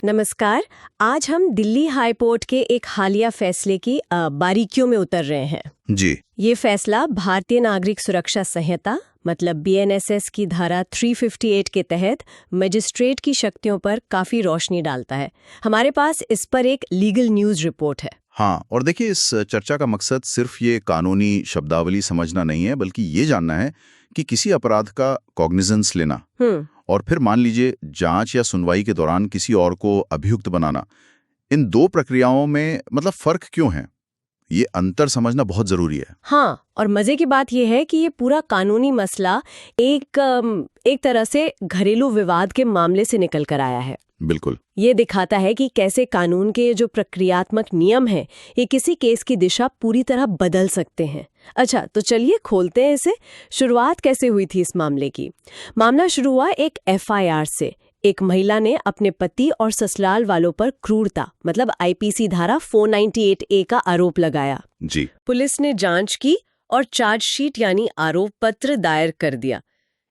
नमस्कार। आज हम दिल्ली हाई कोर्ट के एक हालिया फैसले की बारीकियों में उतर रहे हैं। जी। ये फैसला भारतीय नागरिक सुरक्षा संहिता मतलब BNSS की धारा 358 के तहत मजिस्ट्रेट की शक्तियों पर काफी रोशनी डालता है। हमारे पास इस पर एक लीगल न्यूज रिपोर्ट है। हाँ, और देखिए, इस चर्चा का मकसद सिर्फ ये कानूनी शब्दावली समझना नहीं है, बल्कि ये जानना है कि किसी अपराध का कॉग्निजेंस लेना और फिर मान लीजिए जांच या सुनवाई के दौरान किसी और को अभियुक्त बनाना, इन दो प्रक्रियाओं में मतलब फर्क क्यों है, ये अंतर समझना बहुत जरूरी है। हाँ, और मजे की बात यह है कि ये पूरा कानूनी मसला एक तरह से घरेलू विवाद के मामले से निकल कर आया है। बिल्कुल। ये दिखाता है कि कैसे कानून के जो प्रक्रियात्मक नियम हैं, ये किसी केस की दिशा पूरी तरह बदल सकते हैं। अच्छा, तो चलिए खोलते हैं इसे। शुरुआत कैसे हुई थी इस मामले की? मामला शुरू हुआ एक FIR से। एक महिला ने अपने पति और ससुराल वालों पर क्रूरता मतलब IPC धारा 498A का आरोप लगाया। जी। पुलिस ने जांच की और चार्जशीट यानी आरोप पत्र दायर कर दिया।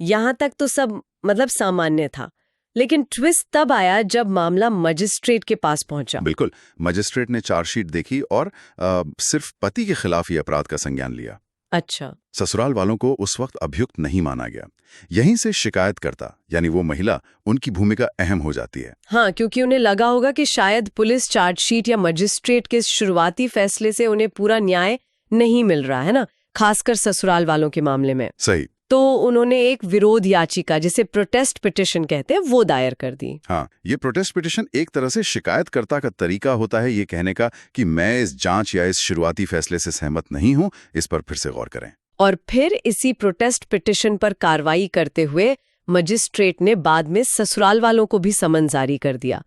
यहाँ तक तो सब मतलब सामान्य था, लेकिन ट्विस्ट तब आया जब मामला मजिस्ट्रेट के पास पहुंचा। बिल्कुल, मजिस्ट्रेट ने चार्जशीट देखी और सिर्फ पति के खिलाफ ही अपराध का संज्ञान लिया। अच्छा। ससुराल वालों को उस वक्त अभियुक्त नहीं माना गया। यहीं से शिकायतकर्ता यानी वो महिला, उनकी भूमिका अहम हो जाती है। हाँ, क्योंकि उन्हें लगा होगा कि शायद पुलिस चार्जशीट या मजिस्ट्रेट के शुरुआती फैसले से उन्हें पूरा न्याय नहीं मिल रहा है ना, खासकर ससुराल वालों के मामले में। सही। तो उन्होंने एक विरोध याचिका, जिसे प्रोटेस्ट पिटिशन कहते हैं, वो दायर कर दी। हाँ, ये प्रोटेस्ट पिटिशन एक तरह से शिकायतकर्ता का तरीका होता है ये कहने का कि मैं इस जांच या इस शुरुआती फैसले से सहमत नहीं हूं, इस पर फिर से गौर करें। और फिर इसी प्रोटेस्ट पिटिशन पर कार्रवाई करते हुए मजिस्ट्रेट ने बाद में ससुराल वालों को भी समन जारी कर दिया।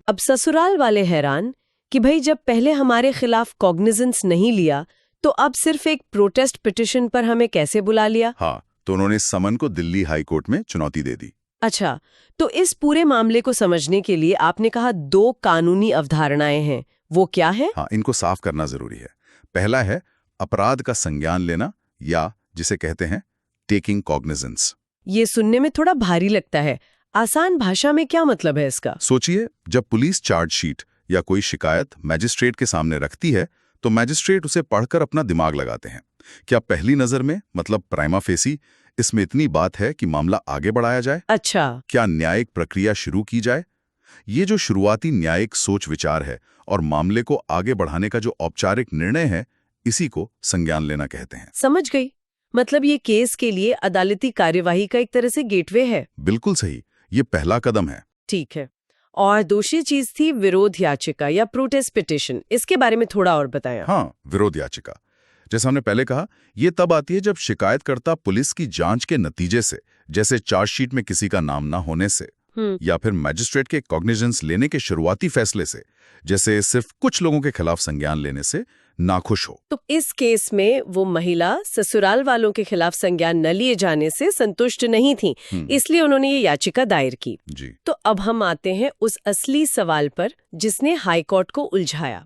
अब ससुराल वाले हैरान कि भाई, जब पहले हमारे खिलाफ कॉग्निजेंस नहीं लिया तो अब सिर्फ एक प्रोटेस्ट पिटिशन पर हमें कैसे बुला लिया? हाँ, तो उन्होंने समन को दिल्ली हाई कोर्ट में चुनौती दे दी। अच्छा, तो इस पूरे मामले को समझने के लिए आपने कहा दो कानूनी अवधारणाएं हैं, वो क्या है? हाँ, इनको साफ करना जरूरी है। पहला है अपराध का संज्ञान लेना, या जिसे कहते हैं टेकिंग कॉग्निजेंस। ये सुनने में थोड़ा भारी लगता है। आसान भाषा में क्या मतलब है इसका? सोचिए, जब पुलिस चार्जशीट या कोई शिकायत मैजिस्ट्रेट के सामने रखती है तो मैजिस्ट्रेट उसे पढ़कर अपना दिमाग लगाते हैं। क्या पहली नजर में मतलब प्राइमा फेसी इसमें इतनी बात है कि मामला आगे बढ़ाया जाए? अच्छा। क्या न्यायिक प्रक्रिया शुरू की जाए? ये जो शुरुआती न्यायिक सोच विचार है और मामले को आगे बढ़ाने का जो औपचारिक निर्णय है, इसी को संज्ञान लेना कहते हैं। समझ गई। मतलब ये केस के लिए अदालती कार्यवाही का एक तरह से गेटवे है। बिल्कुल सही, ये पहला कदम है। ठीक है। और दूसरी चीज थी विरोध याचिका या प्रोटेस्ट पिटिशन। इसके बारे में थोड़ा और बताया। हाँ, विरोध याचिका जैसा हमने पहले कहा, ये तब आती है जब शिकायतकर्ता पुलिस की जांच के नतीजे से, जैसे चार्जशीट में किसी का नाम ना होने से, या फिर मैजिस्ट्रेट के कॉग्निजेंस लेने के शुरुआती फैसले से, जैसे सिर्फ कुछ लोगों के खिलाफ संज्ञान लेने से, नाखुश हो। तो इस केस में वो महिला ससुराल वालों के खिलाफ संज्ञान न लिए जाने से संतुष्ट नहीं थी, इसलिए उन्होंने ये याचिका दायर की। जी। तो अब हम आते हैं उस असली सवाल पर जिसने हाई कोर्ट को उलझाया।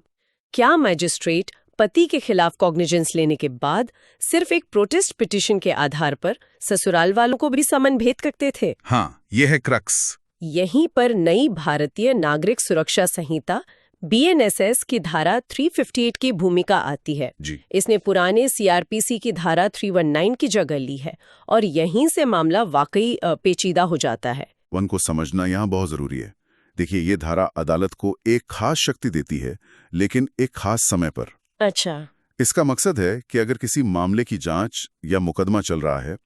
क्या मैजिस्ट्रेट पति के खिलाफ कॉग्निजेंस लेने के बाद सिर्फ एक प्रोटेस्ट पिटिशन के आधार पर ससुराल वालों को भी समन भेज सकते थे? हाँ, ये है क्रक्स। यहीं पर नई भारतीय नागरिक सुरक्षा संहिता BNSS की धारा 358 की भूमिका आती है। जी। इसने पुराने CRPC की धारा 319 की जगह ली है और यहीं से मामला वाकई पेचीदा हो जाता है। वन को समझना यहाँ बहुत जरूरी है। देखिए, ये धारा अदालत को एक खास शक्ति देती है, लेकिन एक खास समय पर। अच्छा। इसका मकसद है कि अगर किसी मामले की जांच या मुकदमा चल रहा है,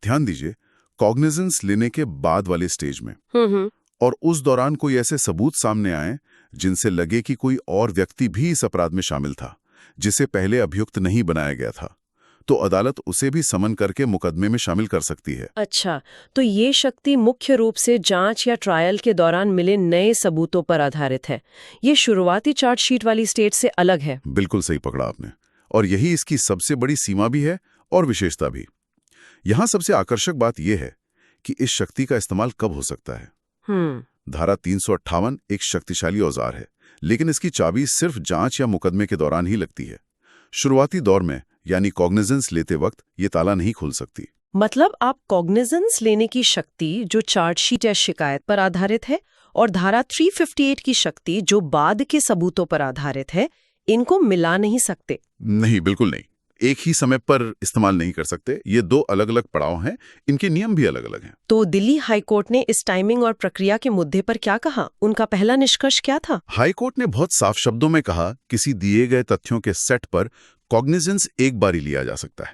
ध्यान दीजिए, कॉग्निजेंस लेने के बाद वाले स्टेज में, और उस दौरान कोई ऐसे सबूत सामने आए जिनसे लगे कि कोई और व्यक्ति भी इस अपराध में शामिल था जिसे पहले अभियुक्त नहीं बनाया गया था, तो अदालत उसे भी समन करके मुकदमे में शामिल कर सकती है। अच्छा, तो ये शक्ति मुख्य रूप से जांच या ट्रायल के दौरान मिले नए सबूतों पर आधारित है। ये शुरुआती चार्जशीट वाली स्टेज से अलग है। बिल्कुल सही पकड़ा आपने, और यही इसकी सबसे बड़ी सीमा भी है और विशेषता भी। यहाँ सबसे आकर्षक बात यह है कि इस शक्ति का इस्तेमाल कब हो सकता है। धारा 358 एक शक्तिशाली औजार है, लेकिन इसकी चाबी सिर्फ जांच या मुकदमे के दौरान ही लगती है। शुरुआती दौर में यानी कॉग्निजेंस लेते वक्त ये ताला नहीं खुल सकती। मतलब आप कॉग्निजेंस लेने की शक्ति जो चार्जशीट या शिकायत पर आधारित है और धारा 358 की शक्ति जो बाद के सबूतों पर आधारित है, इनको मिला नहीं सकते। नहीं, बिल्कुल नहीं। एक ही समय पर इस्तेमाल नहीं कर सकते। ये दो अलग अलग पड़ाव हैं, इनके नियम भी अलग अलग हैं। तो दिल्ली हाई कोर्ट ने इस टाइमिंग और प्रक्रिया के मुद्दे पर क्या कहा? उनका पहला निष्कर्ष क्या था? हाई कोर्ट ने बहुत साफ शब्दों में कहा, किसी दिए गए तथ्यों के सेट पर कॉग्निजेंस एक बार ही लिया जा सकता है।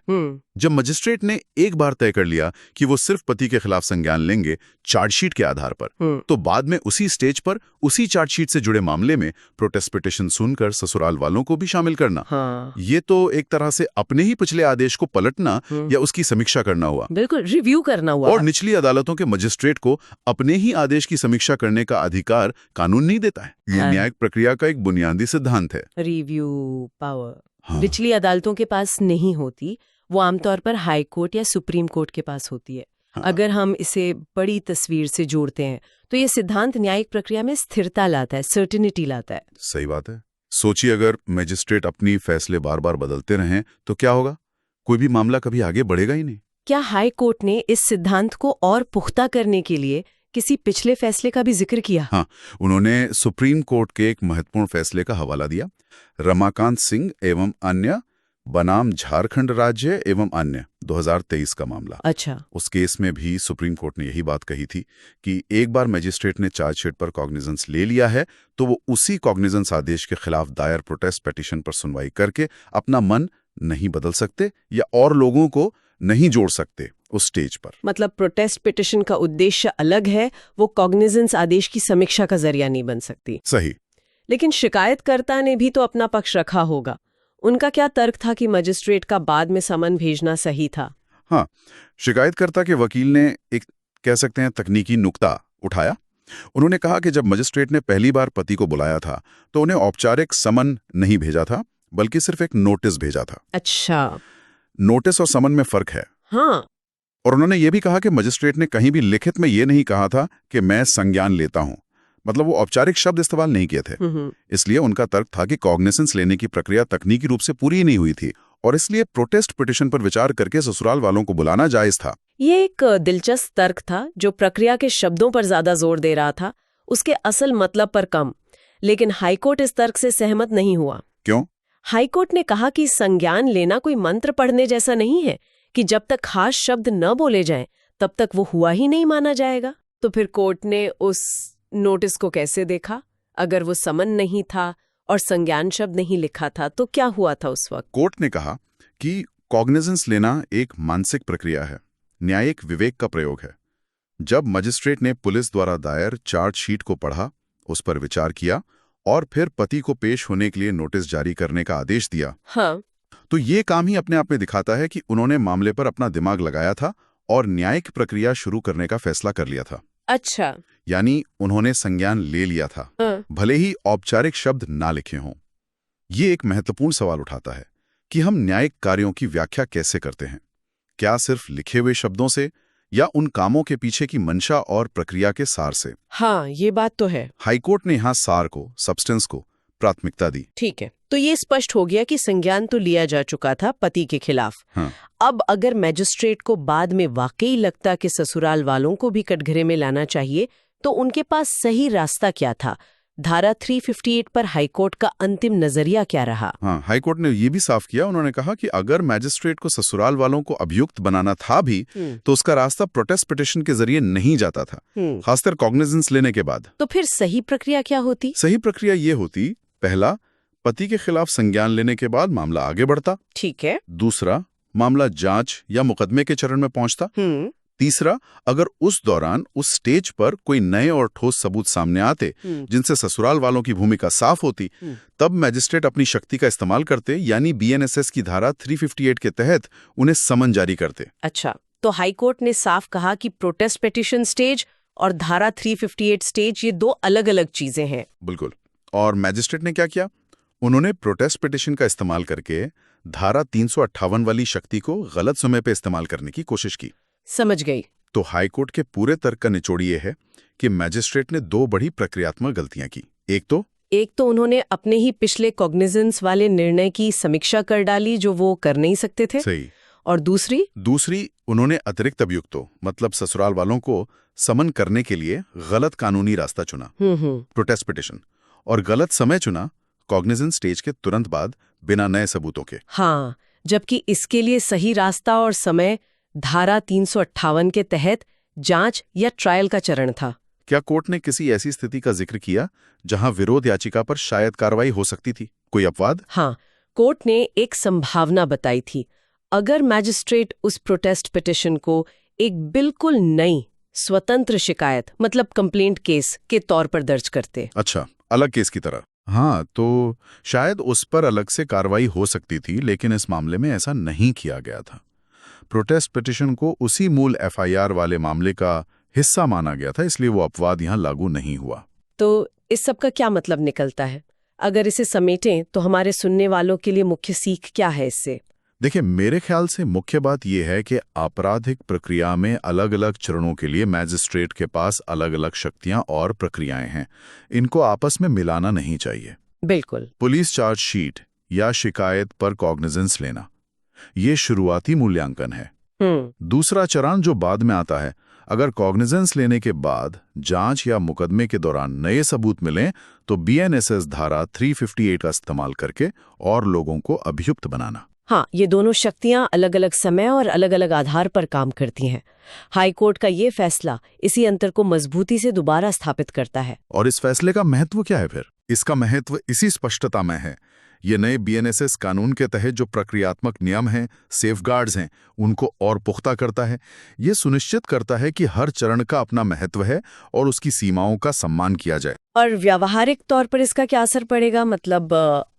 जब मजिस्ट्रेट ने एक बार तय कर लिया कि वो सिर्फ पति के खिलाफ संज्ञान लेंगे चार्जशीट के आधार पर, तो बाद में उसी स्टेज पर उसी चार्जशीट से जुड़े मामले में प्रोटेस्ट पिटीशन सुनकर ससुराल वालों को भी शामिल करना, ये तो एक तरह से अपने ही पिछले आदेश को पलटना या उसकी समीक्षा करना हुआ। बिल्कुल, रिव्यू करना हुआ। और निचली अदालतों के मजिस्ट्रेट को अपने ही आदेश की समीक्षा करने का अधिकार कानून नहीं देता है। ये न्यायिक प्रक्रिया का एक बुनियादी सिद्धांत है। रिव्यू पावर निचली अदालतों के पास नहीं होती, वो आमतौर पर हाई कोर्ट या सुप्रीम कोर्ट के पास होती है। अगर हम इसे बड़ी तस्वीर से जोड़ते हैं तो ये सिद्धांत न्यायिक प्रक्रिया में स्थिरता लाता है, सर्टेनिटी लाता है। सही बात है। सोचिए, अगर मजिस्ट्रेट अपनी फैसले बार बार बदलते रहें तो क्या होगा? कोई भी मामला कभी आगे बढ़ेगा ही नहीं। क्या हाई कोर्ट ने इस सिद्धांत को और पुख्ता करने के लिए किसी पिछले फैसले का भी जिक्र किया? हाँ, उन्होंने सुप्रीम कोर्ट के एक महत्वपूर्ण फैसले का हवाला दिया, रमाकांत सिंह एवं अन्य बनाम झारखंड राज्य एवं अन्य 2023 का मामला। अच्छा। उस केस में भी सुप्रीम कोर्ट ने यही बात कही थी कि एक बार मजिस्ट्रेट ने चार्जशीट पर कॉग्निजेंस ले लिया है तो वो उसी कॉग्निजेंस आदेश के खिलाफ दायर प्रोटेस्ट पिटीशन पर सुनवाई करके अपना मन नहीं बदल सकते या और लोगों को नहीं जोड़ सकते उस स्टेज पर। मतलब प्रोटेस्ट पिटीशन का उद्देश्य अलग है, वो कॉग्निजेंस आदेश की समीक्षा का जरिया नहीं बन सकती। सही। लेकिन शिकायतकर्ता ने भी तो अपना पक्ष रखा होगा। उनका क्या तर्क था कि मजिस्ट्रेट का बाद में समन भेजना सही था? हाँ, शिकायतकर्ता के वकील ने एक कह सकते हैं तकनीकी नुक्ता उठाया। उन्होंने कहा कि जब मजिस्ट्रेट ने पहली बार पति को बुलाया था तो उन्हें औपचारिक समन नहीं भेजा था, बल्कि सिर्फ एक नोटिस भेजा था। अच्छा। नोटिस और समन में फर्क है। हाँ। और उन्होंने ये भी कहा कि मजिस्ट्रेट ने कहीं भी लिखित में ये नहीं कहा था कि मैं संज्ञान लेता हूं, मतलब वो औपचारिक शब्द इस्तेमाल नहीं किए थे। इसलिए उनका तर्क था कि कॉग्निजेंस लेने की प्रक्रिया तकनीकी रूप से पूरी नहीं हुई थी और इसलिए प्रोटेस्ट पिटीशन पर विचार करके ससुराल वालों को बुलाना जायज था। ये एक दिलचस्प तर्क था जो प्रक्रिया के शब्दों पर ज्यादा जोर दे रहा था, उसके असल मतलब पर कम। लेकिन हाईकोर्ट इस तर्क से सहमत नहीं हुआ। क्यों? हाईकोर्ट ने कहा कि संज्ञान लेना कोई मंत्र पढ़ने जैसा नहीं है कि जब तक खास शब्द न बोले जाएं तब तक वो हुआ ही नहीं माना जाएगा। तो फिर कोर्ट ने उस नोटिस को कैसे देखा? अगर वो समन नहीं था और संज्ञान शब्द नहीं लिखा था तो क्या हुआ था उस वक्त? कोर्ट ने कहा कि कॉग्निजेंस लेना एक मानसिक प्रक्रिया है, न्यायिक विवेक का प्रयोग है। जब मजिस्ट्रेट ने पुलिस द्वारा दायर चार्जशीट को पढ़ा, उस पर विचार किया और फिर पति को पेश होने के लिए नोटिस जारी करने का आदेश दिया, हाँ, तो ये काम ही अपने आप में दिखाता है कि उन्होंने मामले पर अपना दिमाग लगाया था और न्यायिक प्रक्रिया शुरू करने का फैसला कर लिया था। अच्छा। यानी उन्होंने संज्ञान ले लिया था, भले ही औपचारिक शब्द ना लिखे हों। ये एक महत्वपूर्ण सवाल उठाता है कि हम न्यायिक कार्यों की व्याख्या कैसे करते हैं? क्या सिर्फ लिखे हुए शब्दों से या उन कामों के पीछे की मंशा और प्रक्रिया के सार से? हाँ, ये बात तो है। हाईकोर्ट ने यहाँ सार को, सब्सटेंस को प्राथमिकता दी। ठीक है, तो ये स्पष्ट हो गया कि संज्ञान तो लिया जा चुका था पति के खिलाफ। हाँ। अब अगर मैजिस्ट्रेट को बाद में वाकई लगता कि ससुराल वालों को भी कटघरे में लाना चाहिए तो उनके पास सही रास्ता क्या था? धारा 358 पर हाईकोर्ट का अंतिम नजरिया क्या रहा? हाँ, हाईकोर्ट ने ये भी साफ किया। उन्होंने कहा कि अगर मैजिस्ट्रेट को ससुराल वालों को अभियुक्त बनाना था भी तो उसका रास्ता प्रोटेस्ट पिटीशन के जरिए नहीं जाता था, खासकर कॉग्निजेंस लेने के बाद। तो फिर सही प्रक्रिया क्या होती? सही प्रक्रिया ये होती, पहला, पति के खिलाफ संज्ञान लेने के बाद मामला आगे बढ़ता। ठीक है। दूसरा, मामला जांच या मुकदमे के चरण में पहुंचता। तीसरा, अगर उस दौरान उस स्टेज पर कोई नए और ठोस सबूत सामने आते जिनसे ससुराल वालों की भूमिका साफ होती, तब मैजिस्ट्रेट अपनी शक्ति का इस्तेमाल करते, यानी बीएनएसएस की धारा 358 के तहत उन्हें समन जारी करते। अच्छा, तो हाईकोर्ट ने साफ कहा कि प्रोटेस्ट पिटीशन स्टेज और धारा 358 स्टेज ये दो अलग अलग चीजें हैं। बिल्कुल। और मैजिस्ट्रेट ने क्या किया? उन्होंने प्रोटेस्ट पिटीशन का इस्तेमाल करके धारा 358 वाली शक्ति को गलत समय पे इस्तेमाल करने की कोशिश की। समझ गई। तो हाईकोर्ट के पूरे तर्क का निचोड़ ये है कि मैजिस्ट्रेट ने दो बड़ी प्रक्रियात्मक गलतियां की। एक तो उन्होंने अपने ही पिछले कॉग्निजेंस वाले निर्णय की समीक्षा कर डाली जो वो कर नहीं सकते थे। सही। और दूसरी उन्होंने अतिरिक्त अभियुक्तों मतलब ससुराल वालों को समन करने के लिए गलत कानूनी रास्ता चुना, प्रोटेस्ट पिटिशन, और गलत समय चुना कॉग्निजेंस स्टेज के तुरंत बाद बिना नए सबूतों के। हाँ, जबकि इसके लिए सही रास्ता और समय धारा 358 के तहत जांच या ट्रायल का चरण था। क्या कोर्ट ने किसी ऐसी स्थिति का जिक्र किया जहां विरोध याचिका पर शायद कार्रवाई हो सकती थी, कोई अपवाद? हाँ, कोर्ट ने एक संभावना बताई थी। अगर मैजिस्ट्रेट उस प्रोटेस्ट पिटिशन को एक बिल्कुल नई स्वतंत्र शिकायत मतलब कंप्लेंट केस के तौर पर दर्ज करते। अच्छा, अलग केस की तरह। हाँ, तो शायद उस पर अलग से कार्रवाई हो सकती थी, लेकिन इस मामले में ऐसा नहीं किया गया था। प्रोटेस्ट पिटिशन को उसी मूल एफआईआर वाले मामले का हिस्सा माना गया था, इसलिए वो अपवाद यहां लागू नहीं हुआ। तो इस सब का क्या मतलब निकलता है? अगर इसे समेटें तो हमारे सुनने वालों के लिए मुख्य सीख क्या है इससे? देखिए, मेरे ख्याल से मुख्य बात यह है कि आपराधिक प्रक्रिया में अलग अलग चरणों के लिए मैजिस्ट्रेट के पास अलग अलग शक्तियां और प्रक्रियाएं हैं। इनको आपस में मिलाना नहीं चाहिए। बिल्कुल। पुलिस चार्जशीट या शिकायत पर कॉग्निजेंस लेना, ये शुरुआती मूल्यांकन है। दूसरा चरण जो बाद में आता है, अगर कॉग्निजेंस लेने के बाद जांच या मुकदमे के दौरान नए सबूत मिलें तो बीएनएसएस धारा 358 का इस्तेमाल करके और लोगों को अभियुक्त बनाना। हाँ, ये दोनों शक्तियां अलग अलग समय और अलग अलग आधार पर काम करती हैं। हाई कोर्ट का ये फैसला इसी अंतर को मजबूती से दोबारा स्थापित करता है। और इस फैसले का महत्व क्या है फिर? इसका महत्व इसी स्पष्टता में है। ये नए बीएनएसएस कानून के तहत जो प्रक्रियात्मक नियम हैं, सेफगार्ड्स हैं, उनको और पुख्ता करता है। ये सुनिश्चित करता है कि हर चरण का अपना महत्व है और उसकी सीमाओं का सम्मान किया जाए। और व्यावहारिक तौर पर इसका क्या असर पड़ेगा, मतलब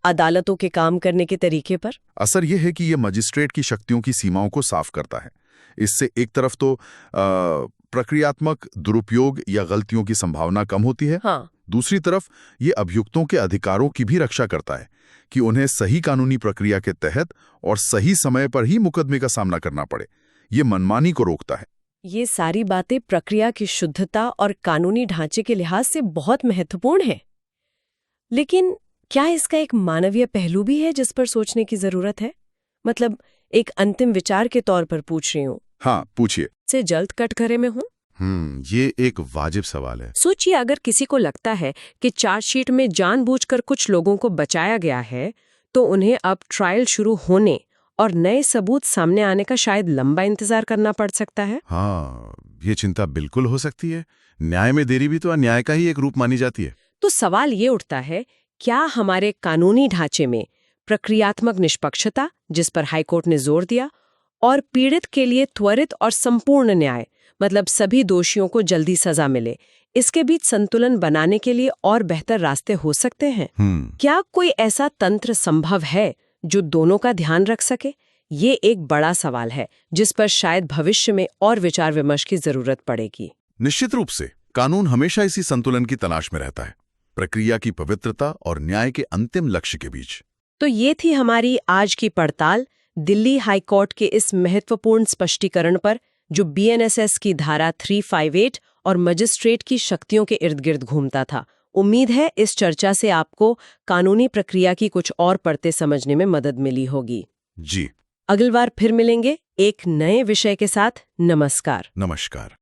अदालतों के काम करने के तरीके पर? असर यह है कि ये मजिस्ट्रेट की शक्तियों की सीमाओं को साफ करता है। इससे एक तरफ तो प्रक्रियात्मक दुरुपयोग या गलतियों की संभावना कम होती है। हाँ। दूसरी तरफ ये अभियुक्तों के अधिकारों की भी रक्षा करता है कि उन्हें सही कानूनी प्रक्रिया के तहत और सही समय पर ही मुकदमे का सामना करना पड़े। ये मनमानी को रोकता है। ये सारी बातें प्रक्रिया की शुद्धता और कानूनी ढांचे के लिहाज से बहुत महत्वपूर्ण है। लेकिन क्या इसका एक मानवीय पहलू भी है जिस पर सोचने की जरूरत है? मतलब एक अंतिम विचार के तौर पर पूछ रही हूँ। हाँ, पूछिए। से जल्द कटघरे में हूँ। ये एक वाजिब सवाल है। सोचिए, अगर किसी को लगता है कि चार्जशीट में जानबूझकर कुछ लोगों को बचाया गया है, तो उन्हें अब ट्रायल शुरू होने और नए सबूत सामने आने का शायद लंबा इंतजार करना पड़ सकता है। हाँ, ये चिंता बिल्कुल हो सकती है। न्याय में देरी भी तो अन्याय का ही एक रूप मानी जाती है। तो सवाल ये उठता है, क्या हमारे कानूनी ढांचे में प्रक्रियात्मक निष्पक्षता, जिस पर हाईकोर्ट ने जोर दिया, और पीड़ित के लिए त्वरित और संपूर्ण न्याय, मतलब सभी दोषियों को जल्दी सजा मिले, इसके बीच संतुलन बनाने के लिए और बेहतर रास्ते हो सकते हैं? क्या कोई ऐसा तंत्र संभव है जो दोनों का ध्यान रख सके? ये एक बड़ा सवाल है जिस पर शायद भविष्य में और विचार विमर्श की जरूरत पड़ेगी। निश्चित रूप से कानून हमेशा इसी संतुलन की तलाश में रहता है, प्रक्रिया की पवित्रता और न्याय के अंतिम लक्ष्य के बीच। तो ये थी हमारी आज की पड़ताल दिल्ली हाई कोर्ट के इस महत्वपूर्ण स्पष्टीकरण पर, जो बीएनएसएस की धारा 358 और मजिस्ट्रेट की शक्तियों के इर्द गिर्द घूमता था। उम्मीद है इस चर्चा से आपको कानूनी प्रक्रिया की कुछ और परतें समझने में मदद मिली होगी। जी। अगली बार फिर मिलेंगे एक नए विषय के साथ। नमस्कार। नमस्कार।